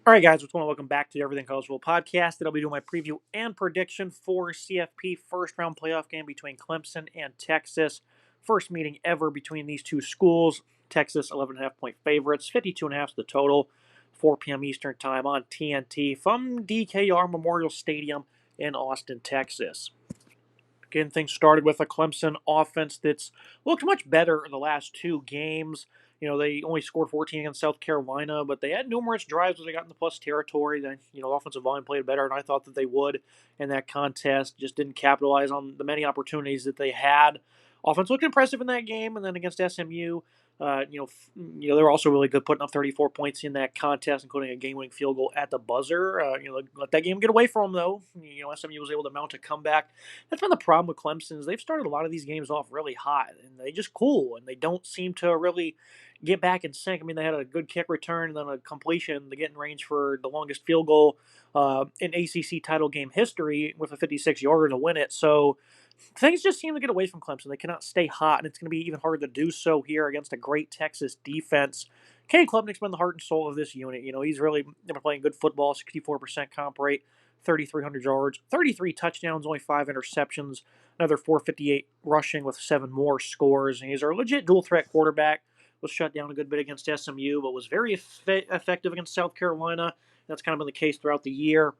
All right, guys, what's going on? Welcome back to the Everything College Football podcast. I'll be doing my preview and prediction for CFP first round playoff game between Clemson and Texas. First meeting ever between these two schools. Texas 11.5 point favorites, 52.5 is the total. 4 p.m. Eastern time on TNT from DKR Memorial Stadium in Austin, Texas. Getting things started with a Clemson offense that's looked much better in the last two games. They only scored 14 against South Carolina, but they had numerous drives as they got in the plus territory. The offensive line played better than I thought that they would in that contest. Just didn't capitalize on the many opportunities that they had. Offense looked impressive in that game, and then against SMU, they were also really good, putting up 34 points in that contest, including a game-winning field goal at the buzzer. Let that game get away from them, though. SMU was able to mount a comeback. That's been the problem with Clemson is they've started a lot of these games off really hot, and they just cool, and they don't seem to really get back in sync. I mean, they had a good kick return and then a completion to get in range for the longest field goal in ACC title game history with a 56-yarder to win it. So things just seem to get away from Clemson. They cannot stay hot, and it's going to be even harder to do so here against a great Texas defense. Kenny Klubnik's been the heart and soul of this unit. He's really been playing good football, 64% comp rate, 3,300 yards, 33 touchdowns, only 5 interceptions, another 458 rushing with 7 more scores. And he's a legit dual threat quarterback. Was shut down a good bit against SMU, but was very effective against South Carolina. That's kind of been the case throughout the year.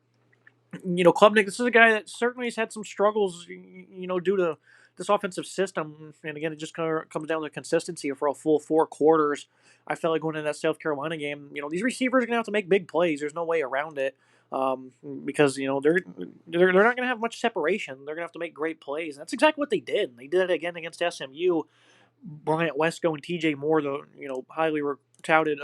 Klubnik, this is a guy that certainly has had some struggles, due to this offensive system. And again, it just kind of comes down to consistency for a full 4 quarters. I felt like going into that South Carolina game, these receivers are going to have to make big plays. There's no way around it because, they're not going to have much separation. They're going to have to make great plays. And that's exactly what they did. They did it again against SMU. Bryant Wesco and TJ Moore, the highly touted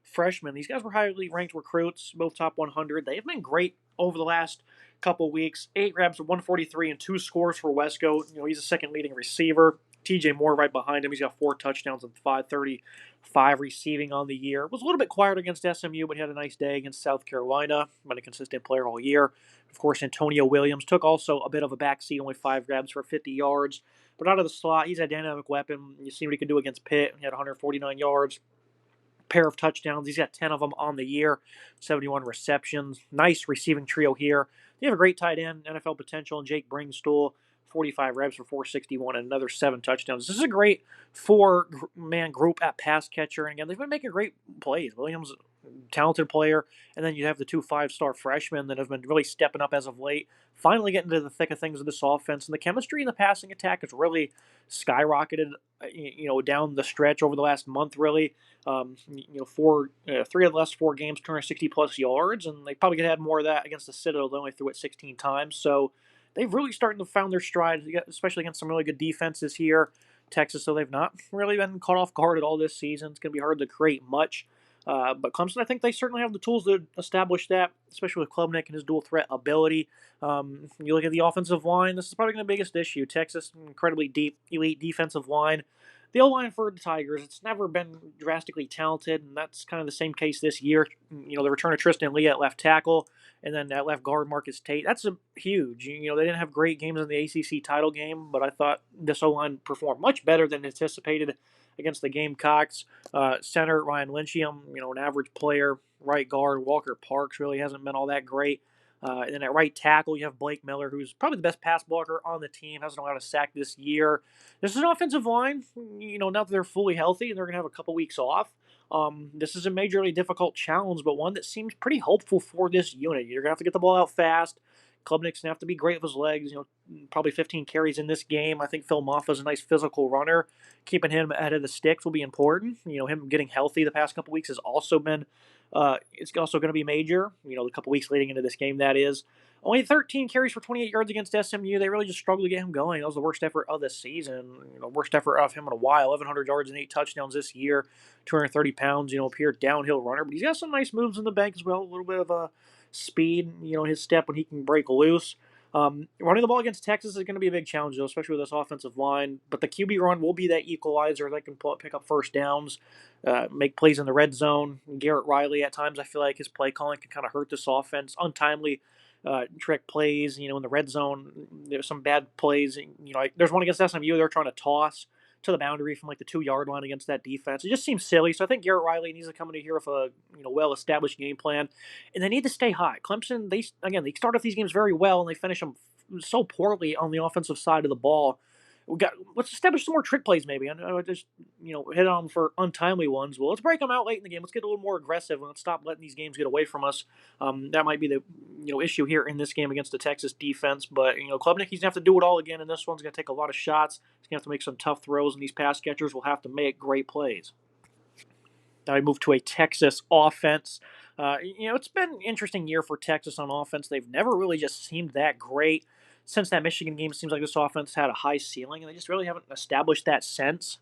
freshmen. These guys were highly ranked recruits, both top 100. They've been great over the last couple weeks. 8 grabs of 143 and 2 scores for Wesco. He's the second leading receiver. TJ Moore right behind him. He's got 4 touchdowns and 535 receiving on the year. Was a little bit quiet against SMU, but he had a nice day against South Carolina. Been a consistent player all year. Of course, Antonio Williams took also a bit of a backseat, only 5 grabs for 50 yards. But out of the slot, he's a dynamic weapon. You see what he can do against Pitt. He had 149 yards, pair of touchdowns. He's got 10 of them on the year, 71 receptions. Nice receiving trio here. They have a great tight end, NFL potential, and Jake Bringstool, 45 reps for 461 and another 7 touchdowns. This is a great 4-man group at pass catcher. And again, they've been making great plays. Williams, talented player, and then you have the 2 5-star freshmen that have been really stepping up as of late, finally getting into the thick of things of this offense. And the chemistry in the passing attack has really skyrocketed, down the stretch over the last month, really. 3 of the last 4 games, 260 plus yards, and they probably could have had more of that against the Citadel. They only threw it 16 times, so they've really starting to found their stride, especially against some really good defenses here. Texas, so they've not really been caught off guard at all this season. It's going to be hard to create much. But Clemson, I think they certainly have the tools to establish that, especially with Klubnik and his dual threat ability. You look at the offensive line, this is probably going to be the biggest issue. Texas, incredibly deep, elite defensive line. The O-line for the Tigers, it's never been drastically talented, and that's kind of the same case this year. The return of Tristan Lee at left tackle, and then at left guard Marcus Tate. That's huge. They didn't have great games in the ACC title game, but I thought this O-line performed much better than anticipated against the Gamecocks. Center Ryan Lynchium, an average player. Right guard Walker Parks really hasn't been all that great. And then at right tackle, you have Blake Miller, who's probably the best pass blocker on the team. Hasn't allowed a sack this year. This is an offensive line. Now that they're fully healthy and they're going to have a couple weeks off. This is a majorly difficult challenge, but one that seems pretty hopeful for this unit. You're going to have to get the ball out fast. Klubnik's going to have to be great with his legs. Probably 15 carries in this game. I think Phil Moffa's a nice physical runner. Keeping him ahead of the sticks will be important. Him getting healthy the past couple weeks has also been it's also going to be major. The couple weeks leading into this game, that is. Only 13 carries for 28 yards against SMU. They really just struggled to get him going. That was the worst effort of the season. Worst effort of him in a while. 1,100 yards and 8 touchdowns this year. 230 pounds. Pure downhill runner. But he's got some nice moves in the bank as well. A little bit of speed. His step when he can break loose. Running the ball against Texas is going to be a big challenge, though, especially with this offensive line. But the QB run will be that equalizer. They can pick up first downs, make plays in the red zone. Garrett Riley, at times, I feel like his play calling can kind of hurt this offense. Untimely trick plays, in the red zone. There's some bad plays. There's one against SMU. They're trying to toss to the boundary from like the 2 yard line against that defense. It just seems silly. So I think Garrett Riley needs to come in here with a well established game plan, and they need to stay hot. Clemson, they start off these games very well and they finish them so poorly on the offensive side of the ball. Let's establish some more trick plays maybe. I know I just hit on them for untimely ones. Well, let's break them out late in the game. Let's get a little more aggressive and let's stop letting these games get away from us. That might be the issue here in this game against the Texas defense. But Klubnicki's gonna have to do it all again, and this one's gonna take a lot of shots. He's gonna have to make some tough throws, and these pass catchers will have to make great plays. Now we move to a Texas offense. It's been an interesting year for Texas on offense. They've never really just seemed that great. Since that Michigan game, it seems like this offense had a high ceiling, and they just really haven't established that since.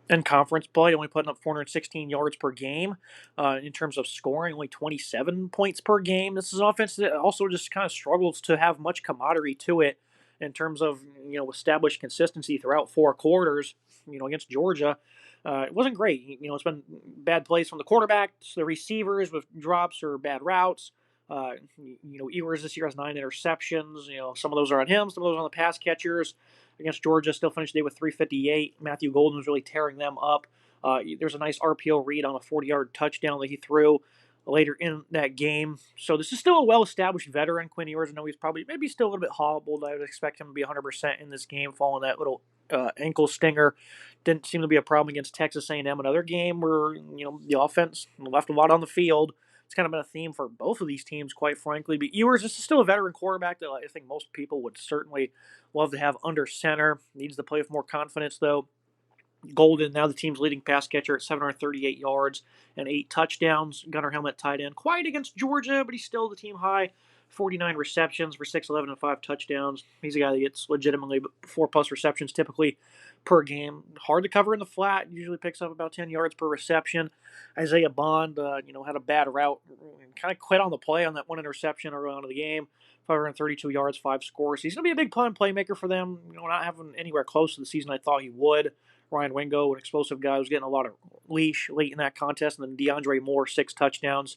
In conference play, only putting up 416 yards per game. In terms of scoring, only 27 points per game. This is an offense that also just kind of struggles to have much camaraderie to it in terms of established consistency throughout 4 quarters. Against Georgia, it wasn't great. It's been bad plays from the quarterbacks, the receivers with drops or bad routes. Ewers this year has 9 interceptions. Some of those are on him, some of those are on the pass catchers. Against Georgia, still finished the day with 358. Matthew Golden was really tearing them up. There's a nice RPO read on a 40-yard touchdown that he threw later in that game. So this is still a well-established veteran, Quinn Ewers. I know he's probably maybe still a little bit hobbled. I would expect him to be 100% in this game following that little ankle stinger. Didn't seem to be a problem against Texas A&M, another game where the offense left a lot on the field. It's kind of been a theme for both of these teams, quite frankly. But Ewers, this is still a veteran quarterback that I think most people would certainly love to have under center. Needs to play with more confidence, though. Golden, now the team's leading pass catcher at 738 yards and 8 touchdowns. Gunnar Helmet tight end. Quiet against Georgia, but he's still the team high. 49 receptions for 611 and 5 touchdowns. He's a guy that gets legitimately 4+ receptions typically per game. Hard to cover in the flat. Usually picks up about 10 yards per reception. Isaiah Bond, had a bad route. Kind of quit on the play on that 1 interception early on in the game. 532 yards, 5 scores. He's going to be a big playmaker for them. Not having anywhere close to the season I thought he would. Ryan Wingo, an explosive guy, was getting a lot of leash late in that contest, and then DeAndre Moore, 6 touchdowns.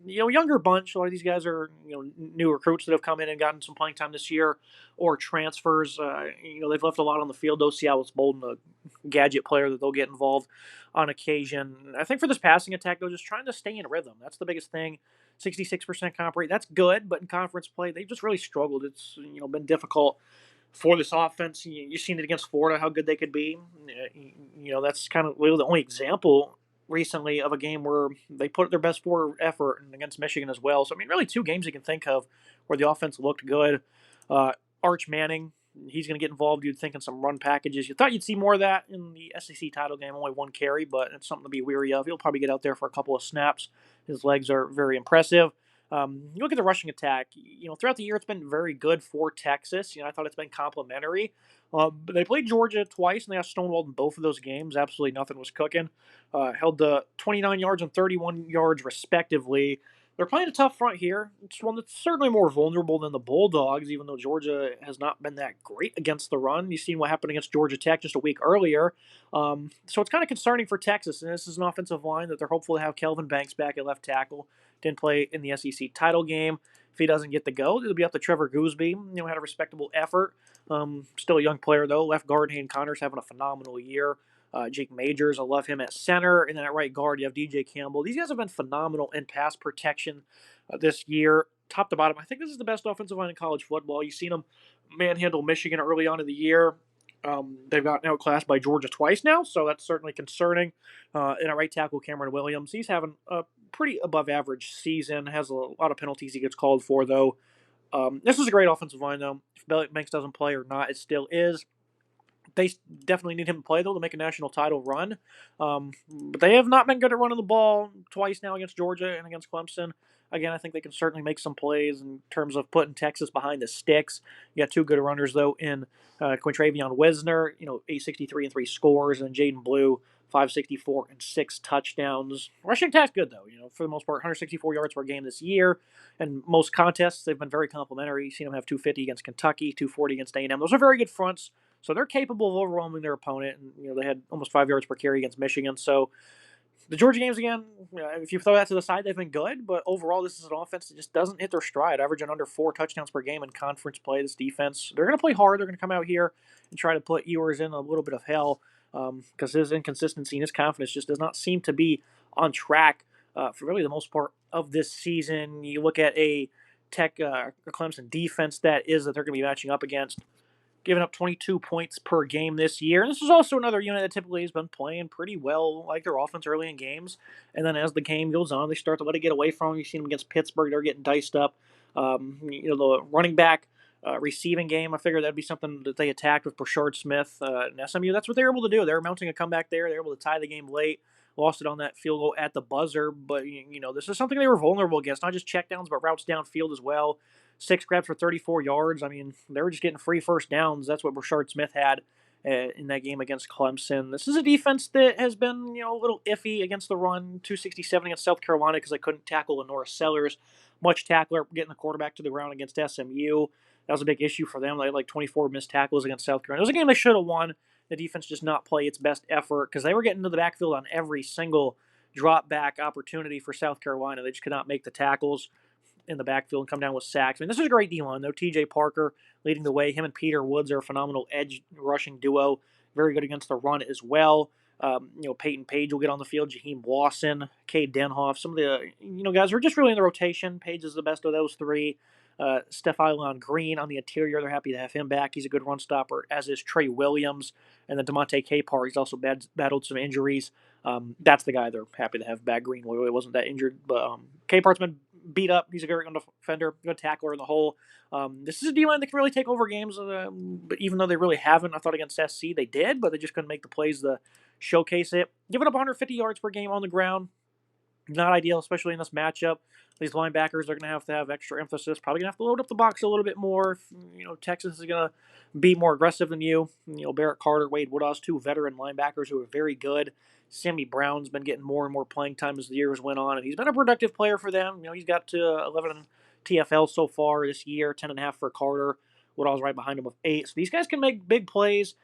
Younger bunch. A lot of these guys are new recruits that have come in and gotten some playing time this year, or transfers. They've left a lot on the field. Though Seattle's bold and a gadget player that they'll get involved on occasion. I think for this passing attack, they're just trying to stay in rhythm. That's the biggest thing. 66% comp rate. That's good, but in conference play, they've just really struggled. It's been difficult for this offense. You've seen it against Florida, how good they could be. That's kind of really the only example recently of a game where they put their best forward effort, and against Michigan as well. So, really 2 games you can think of where the offense looked good. Arch Manning, he's going to get involved, you'd think, in some run packages. You thought you'd see more of that in the SEC title game, only 1 carry, but it's something to be weary of. He'll probably get out there for a couple of snaps. His legs are very impressive. You look at the rushing attack. Throughout the year, it's been very good for Texas. I thought it's been complimentary. But they played Georgia twice, and they got stonewalled in both of those games. Absolutely nothing was cooking. Held to 29 yards and 31 yards, respectively. They're playing a tough front here. It's one that's certainly more vulnerable than the Bulldogs, even though Georgia has not been that great against the run. You've seen what happened against Georgia Tech just a week earlier. So it's kind of concerning for Texas, and this is an offensive line that they're hopeful to have Kelvin Banks back at left tackle. Didn't play in the SEC title game. If he doesn't get the go, it'll be up to Trevor Gooseby. Had a respectable effort. Still a young player, though. Left guard Hayden Connors having a phenomenal year. Jake Majors, I love him at center. And then at right guard, you have DJ Campbell. These guys have been phenomenal in pass protection this year, top to bottom. I think this is the best offensive line in college football. You've seen them manhandle Michigan early on in the year. They've gotten outclassed by Georgia twice now, so that's certainly concerning. And at right tackle, Cameron Williams, he's having a pretty above-average season. Has a lot of penalties he gets called for, though. This is a great offensive line, though. If Banks doesn't play or not, it still is. They definitely need him to play, though, to make a national title run. But they have not been good at running the ball twice now against Georgia and against Clemson. Again, I think they can certainly make some plays in terms of putting Texas behind the sticks. You got 2 good runners, though, in Quintravion Wisner, 863 and 3 scores, and Jaden Blue, 564 and 6 touchdowns. Rushing attack's good, though. For the most part, 164 yards per game this year. And most contests, they've been very complimentary. You've seen them have 250 against Kentucky, 240 against A&M. Those are very good fronts. So they're capable of overwhelming their opponent. And, they had almost 5 yards per carry against Michigan. So the Georgia games, again, if you throw that to the side, they've been good. But overall, this is an offense that just doesn't hit their stride, averaging under 4 touchdowns per game in conference play. This defense, they're going to play hard. They're going to come out here and try to put Ewers in a little bit of hell. because his inconsistency and his confidence just does not seem to be on track for really the most part of this season. You look at a Tech or Clemson defense that they're going to be matching up against, giving up 22 points per game this year. And this is also another unit that typically has been playing pretty well, like their offense early in games. And then as the game goes on, they start to let it get away from them. You've seen them against Pittsburgh; they're getting diced up. The running back. Receiving game, I figured that'd be something that they attacked with Brashard Smith and SMU. That's what they were able to do. They were mounting a comeback there. They were able to tie the game late, lost it on that field goal at the buzzer. But this is something they were vulnerable against, not just checkdowns, but routes downfield as well. 6 grabs for 34 yards. I mean, they were just getting free first downs. That's what Brashard Smith had in that game against Clemson. This is a defense that has been a little iffy against the run. 267 against South Carolina because they couldn't tackle Lenora Sellers. Much tackler getting the quarterback to the ground against SMU. That was a big issue for them. They had like 24 missed tackles against South Carolina. It was a game they should have won. The defense just not play its best effort because they were getting to the backfield on every single drop back opportunity for South Carolina. They just could not make the tackles in the backfield and come down with sacks. I mean, this is a great D-line, though. TJ Parker leading the way. Him and Peter Woods are a phenomenal edge rushing duo. Very good against the run as well. Peyton Page will get on the field. Jaheim Lawson, Cade Denhoff. Some of the, guys who are just really in the rotation. Page is the best of those three. Stephon Green on the interior. They're happy to have him back. He's a good run stopper, as is Trey Williams. And then DeMonte Capar, he's also battled some injuries. That's the guy they're happy to have back. Green really wasn't that injured, but Capar's been beat up. He's a great defender, good tackler in the hole. This is a D-line that can really take over games, but even though they really haven't, I thought against SC they did, but they just couldn't make the plays to showcase it. Giving up 150 yards per game on the ground, not ideal, especially in this matchup. These linebackers are going to have extra emphasis. Probably going to have to load up the box a little bit more. Texas is going to be more aggressive than you. Barrett Carter, Wade Woodhouse, two veteran linebackers who are very good. Sammy Brown's been getting more and more playing time as the years went on, and he's been a productive player for them. He's got to 11 TFL so far this year, 10.5 for Carter. Woodall's right behind him with 8. So these guys can make big plays.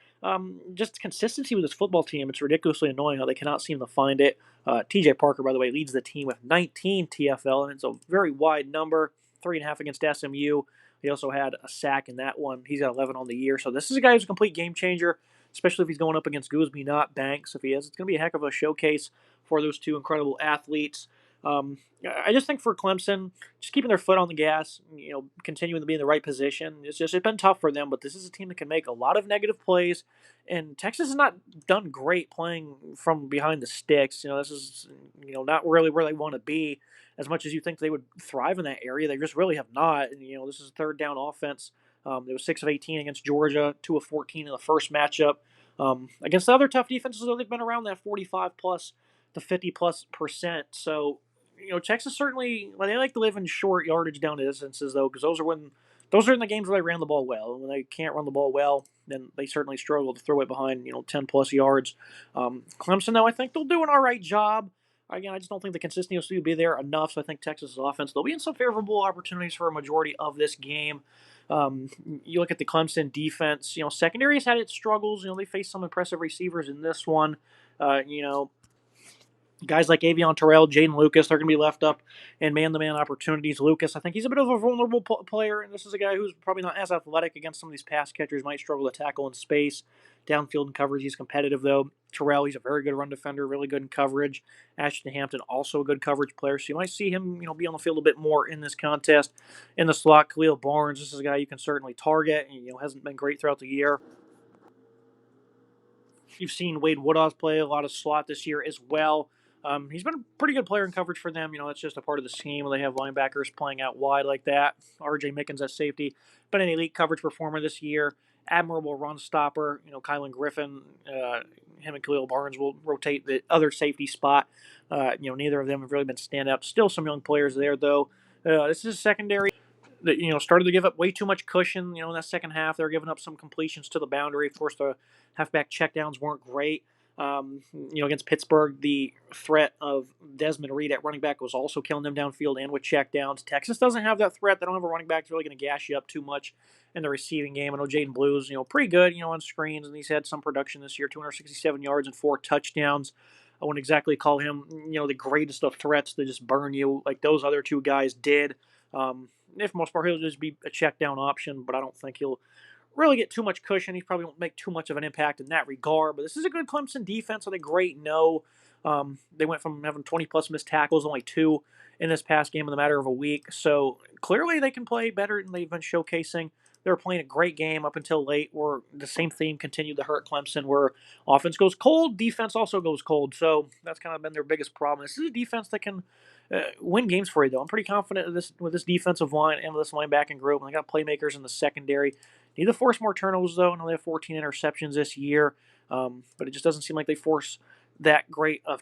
Just consistency with this football team, it's ridiculously annoying how they cannot seem to find it. TJ Parker, by the way, leads the team with 19 TFL, and it's a very wide number, 3.5 against SMU. He also had a sack in that one. He's got 11 on the year. So this is a guy who's a complete game changer, especially if he's going up against Gooseby, not Banks. If he is, it's going to be a heck of a showcase for those two incredible athletes. I just think for Clemson, just keeping their foot on the gas, continuing to be in the right position. It's been tough for them, but this is a team that can make a lot of negative plays. And Texas has not done great playing from behind the sticks. This is not really where they want to be. As much as you think they would thrive in that area, they just really have not. And this is a third down offense. It was 6 of 18 against Georgia, 2 of 14 in the first matchup. Against the other tough defenses, though, they've been around that 45 plus to 50 plus %. So Texas certainly, they like to live in short yardage down distances, though, because those are in the games where they ran the ball well. And when they can't run the ball well, then they certainly struggle to throw it behind 10 plus yards. Clemson, though, I think they'll do an all right job. Again, I just don't think the consistency will be there enough. So I think Texas' offense, they'll be in some favorable opportunities for a majority of this game. You look at the Clemson defense. Secondary has had its struggles. They faced some impressive receivers in this one. Guys like Avion Terrell, Jaden Lucas, they're going to be left up in man-to-man opportunities. Lucas, I think he's a bit of a vulnerable player, and this is a guy who's probably not as athletic against some of these pass catchers, might struggle to tackle in space. Downfield and coverage, he's competitive, though. Terrell, he's a very good run defender, really good in coverage. Ashton Hampton, also a good coverage player, so you might see him be on the field a bit more in this contest. In the slot, Khalil Barnes, this is a guy you can certainly target, and hasn't been great throughout the year. You've seen Wade Woodhouse play a lot of slot this year as well. He's been a pretty good player in coverage for them. That's just a part of the scheme when they have linebackers playing out wide like that. R.J. Mickens at safety, but an elite coverage performer this year. Admirable run stopper. Kylan Griffin, him and Khalil Barnes will rotate the other safety spot. Neither of them have really been standout. Still some young players there, though. This is a secondary that started to give up way too much cushion. In that second half, they were giving up some completions to the boundary. Of course, the halfback checkdowns weren't great. Against Pittsburgh, the threat of Desmond Reed at running back was also killing them downfield and with checkdowns. Texas doesn't have that threat. They don't have a running back that's really going to gas you up too much in the receiving game. I know Jaden Blue's, pretty good, on screens, and he's had some production this year, 267 yards and 4 touchdowns. I wouldn't exactly call him, the greatest of threats to just burn you like those other two guys did. If most part, he'll just be a check down option, but I don't think he'll really get too much cushion. He probably won't make too much of an impact in that regard. But this is a good Clemson defense. Are they great? No. They went from having 20 plus missed tackles, only two in this past game in the matter of a week. So clearly they can play better than they've been showcasing. They were playing a great game up until late, where the same theme continued to hurt Clemson, where offense goes cold, defense also goes cold. So that's kind of been their biggest problem. This is a defense that can win games for you, though. I'm pretty confident with this defensive line and with this linebacking group. And they got playmakers in the secondary. Need to force more turnovers, though. I know they have 14 interceptions this year, but it just doesn't seem like they force that great of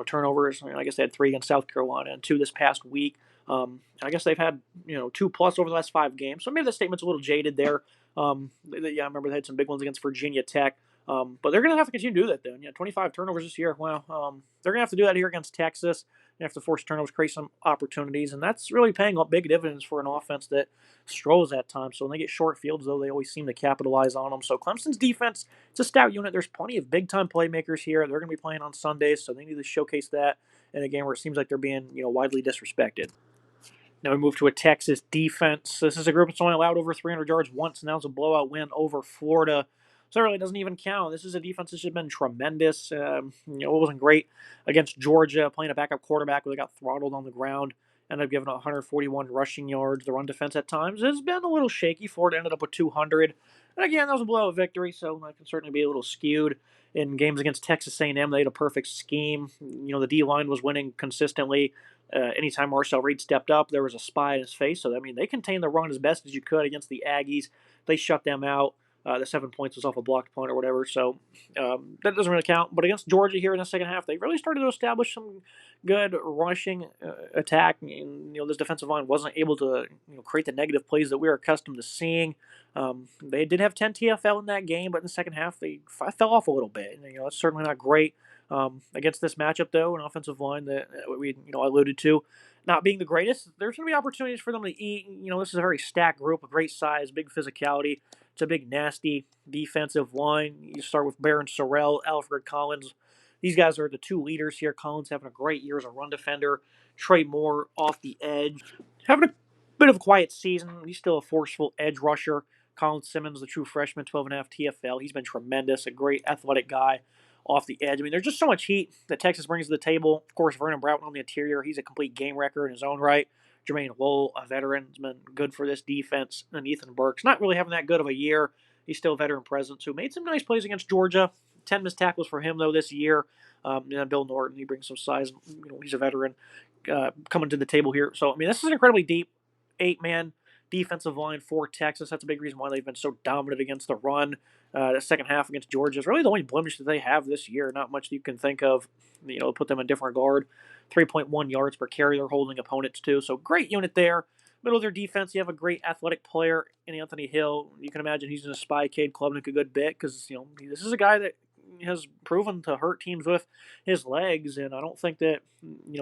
turnovers. I mean, I guess they had 3 against South Carolina and 2 this past week. I guess they've had 2 plus over the last 5 games, so maybe the statement's a little jaded there. Yeah, I remember they had some big ones against Virginia Tech, but they're going to have to continue to do that. Then, 25 turnovers this year. Wow, they're going to have to do that here against Texas. They have to force turnovers, create some opportunities, and that's really paying up big dividends for an offense that strolls at times. So when they get short fields, though, they always seem to capitalize on them. So Clemson's defense, it's a stout unit. There's plenty of big-time playmakers here. They're going to be playing on Sundays, so they need to showcase that in a game where it seems like they're being widely disrespected. Now we move to a Texas defense. This is a group that's only allowed over 300 yards once, and that was a blowout win over Florida. So it really doesn't even count. This is a defense that's just been tremendous. It wasn't great against Georgia, playing a backup quarterback where they got throttled on the ground. Ended up giving 141 rushing yards. The run defense at times has been a little shaky. Florida ended up with 200. And again, that was a blowout victory, so that can certainly be a little skewed. In games against Texas A&M, they had a perfect scheme. The D-line was winning consistently. Anytime Marcel Reed stepped up, there was a spy in his face. So, I mean, they contained the run as best as you could against the Aggies. They shut them out. The 7 points was off a blocked punt or whatever, so that doesn't really count. But against Georgia here in the second half, they really started to establish some good rushing attack. And, this defensive line wasn't able to create the negative plays that we are accustomed to seeing. They did have 10 TFL in that game, but in the second half they fell off a little bit. And, that's certainly not great. Against this matchup, though, an offensive line that we alluded to not being the greatest, there's going to be opportunities for them to eat. This is a very stacked group, a great size, big physicality. It's a big, nasty defensive line. You start with Barron Sorrell, Alfred Collins. These guys are the 2 leaders here. Collins having a great year as a run defender. Trey Moore off the edge. Having a bit of a quiet season. He's still a forceful edge rusher. Colin Simmons, the true freshman, 12.5 TFL. He's been tremendous. A great athletic guy off the edge. I mean, there's just so much heat that Texas brings to the table. Of course, Vernon Broughton on the interior. He's a complete game wrecker in his own right. Jermaine Lowell, a veteran, has been good for this defense. And Ethan Burks, not really having that good of a year. He's still a veteran presence who made some nice plays against Georgia. 10 missed tackles for him, though, this year. And then Bill Norton, he brings some size. He's a veteran coming to the table here. So, I mean, this is an incredibly deep 8-man defensive line for Texas. That's a big reason why they've been so dominant against the run. The second half against Georgia is really the only blemish that they have this year. Not much that you can think of, put them in different guard. 3.1 yards per carry they're holding opponents to. So great unit there. Middle of their defense, you have a great athletic player in Anthony Hill. You can imagine he's going to spy Cade Klubnik a good bit because, this is a guy that has proven to hurt teams with his legs, and I don't think that,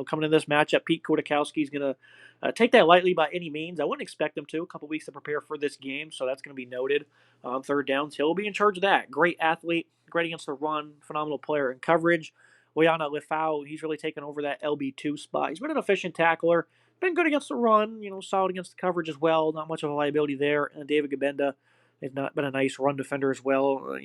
coming in this matchup, Pete Kwiatkowski is going to take that lightly by any means. I wouldn't expect him to. A couple weeks to prepare for this game, so that's going to be noted. On third downs, he'll be in charge of that. Great athlete, great against the run, phenomenal player in coverage. Oyana Lifau, he's really taken over that LB2 spot. He's been an efficient tackler, been good against the run, solid against the coverage as well. Not much of a liability there. And David Gabenda has not been a nice run defender as well.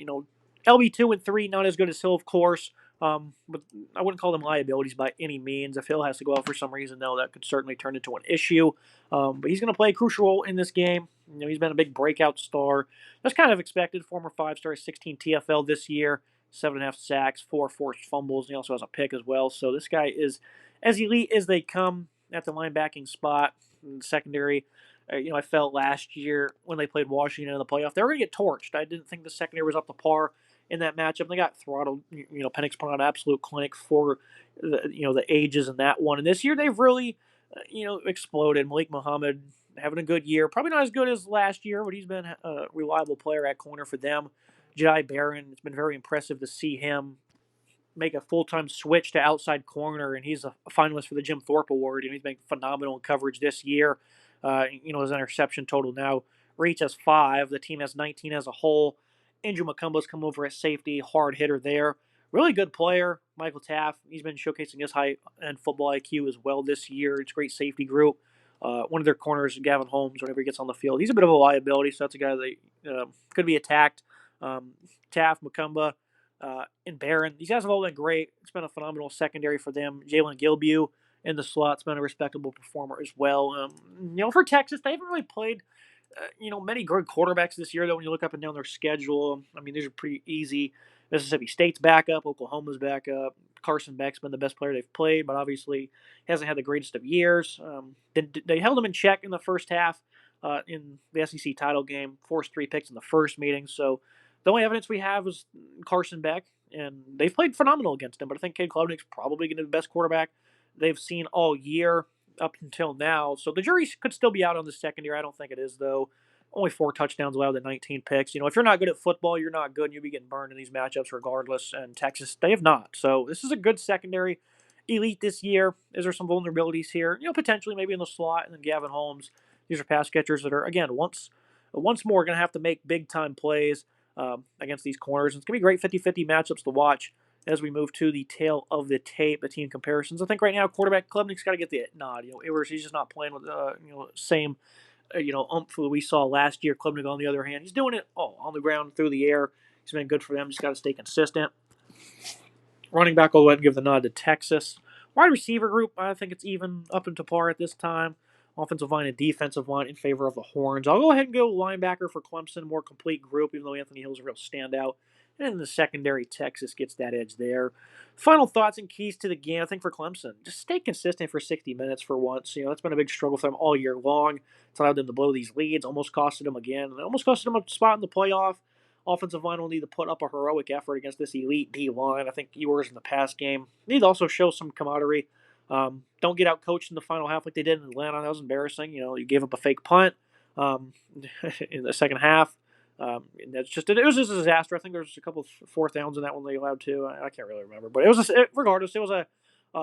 LB2 and 3, not as good as Hill, of course, but I wouldn't call them liabilities by any means. If Hill has to go out for some reason, though, that could certainly turn into an issue. But he's going to play a crucial role in this game. He's been a big breakout star. That's kind of expected. Former 5-star, 16 TFL this year, 7.5 sacks, 4 forced fumbles. And he also has a pick as well. So this guy is as elite as they come at the linebacking spot. In the secondary, I felt last year when they played Washington in the playoff, they were going to get torched. I didn't think the secondary was up to par in that matchup. They got throttled. Penix put on an absolute clinic for the ages in that one. And this year they've really, exploded. Malik Muhammad having a good year. Probably not as good as last year, but he's been a reliable player at corner for them. Jai Barron, it's been very impressive to see him make a full-time switch to outside corner, and he's a finalist for the Jim Thorpe Award, and he's been phenomenal in coverage this year. His interception total now reaches 5. The team has 19 as a whole. Andrew McCumba's come over at safety, hard hitter there. Really good player. Michael Taft, he's been showcasing his high-end football IQ as well this year. It's a great safety group. One of their corners, Gavin Holmes, whenever he gets on the field, he's a bit of a liability. So that's a guy that could be attacked. Taft, Macumba, and Barron. These guys have all been great. It's been a phenomenal secondary for them. Jalen Gilbew in the slot's been a respectable performer as well. For Texas, they haven't really played many good quarterbacks this year, though, when you look up and down their schedule. I mean, these are pretty easy. Mississippi State's back up. Oklahoma's back up. Carson Beck's been the best player they've played, but obviously hasn't had the greatest of years. They held him in check in the first half in the SEC title game, forced 3 picks in the first meeting. So the only evidence we have is Carson Beck, and they've played phenomenal against him. But I think Cade Klubnik's probably going to be the best quarterback they've seen all year up until now. So the jury could still be out on the secondary. I don't think it is, though. Only 4 touchdowns allowed to 19 picks. If you're not good at football, you're not good, and you'll be getting burned in these matchups regardless. And Texas, they have not. So this is a good secondary. Elite this year. Is there some vulnerabilities here? Potentially maybe in the slot. And then Gavin Holmes. These are pass catchers that are, again, once more going to have to make big-time plays against these corners. And it's going to be great 50-50 matchups to watch as we move to the tail of the tape, the team comparisons. I think right now quarterback Klubnik's got to get the nod. Ivers, he's just not playing with same oomph that we saw last year. Klubnik, on the other hand, he's doing it all on the ground, through the air. He's been good for them. Just got to stay consistent. Running back, I'll go ahead and give the nod to Texas. Wide receiver group, I think it's even up into par at this time. Offensive line and defensive line in favor of the Horns. I'll go ahead and go linebacker for Clemson, more complete group, even though Anthony Hill's a real standout. And in the secondary, Texas gets that edge there. Final thoughts and keys to the game, I think, for Clemson. Just stay consistent for 60 minutes for once. That's been a big struggle for them all year long. It's allowed them to blow these leads. Almost costed them again. It almost costed them a spot in the playoff. Offensive line will need to put up a heroic effort against this elite D-line. I think Ewers in the past game need to also show some camaraderie. Don't get out coached in the final half like they did in Atlanta. That was embarrassing. You gave up a fake punt in the second half. It was just a disaster. I think there was a couple of 4th downs in that one they allowed to. I can't really remember, but regardless, it was a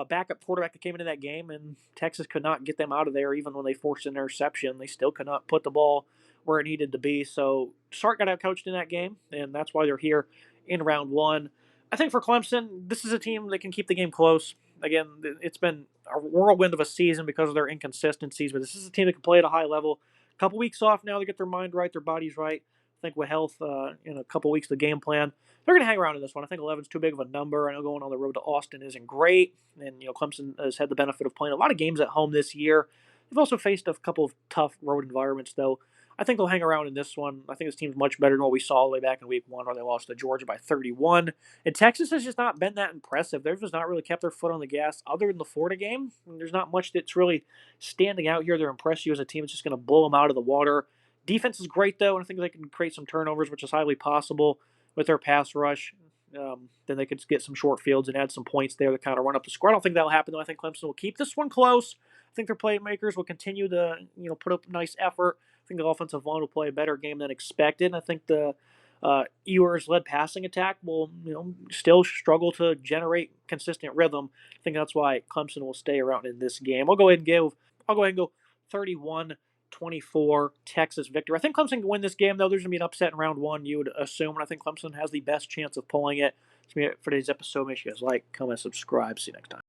backup quarterback that came into that game, and Texas could not get them out of there. Even when they forced an interception, they still could not put the ball where it needed to be. So Sark got out coached in that game, and that's why they're here in round 1. I think for Clemson, this is a team that can keep the game close. Again, it's been a whirlwind of a season because of their inconsistencies, but this is a team that can play at a high level. A couple weeks off now to get their mind right, their bodies right. I think with health in a couple weeks, the game plan, they're going to hang around in this one. I think 11's too big of a number. I know going on the road to Austin isn't great, and Clemson has had the benefit of playing a lot of games at home this year. They've also faced a couple of tough road environments, though. I think they'll hang around in this one. I think this team's much better than what we saw all the way back in week 1 where they lost to Georgia by 31. And Texas has just not been that impressive. They've just not really kept their foot on the gas other than the Florida game. There's not much that's really standing out here. They're impressed you as a team that's just going to blow them out of the water. Defense is great, though, and I think they can create some turnovers, which is highly possible with their pass rush. Then they could get some short fields and add some points there to kind of run up the score. I don't think that'll happen, though. I think Clemson will keep this one close. I think their playmakers will continue to put up nice effort. I think the offensive line will play a better game than expected. And I think the Ewers-led passing attack will still struggle to generate consistent rhythm. I think that's why Clemson will stay around in this game. I'll go ahead and go 31-24 Texas victory. I think Clemson can win this game, though. There's going to be an upset in round 1, you would assume, and I think Clemson has the best chance of pulling it. That's me for today's episode. Make sure you guys like, comment, subscribe. See you next time.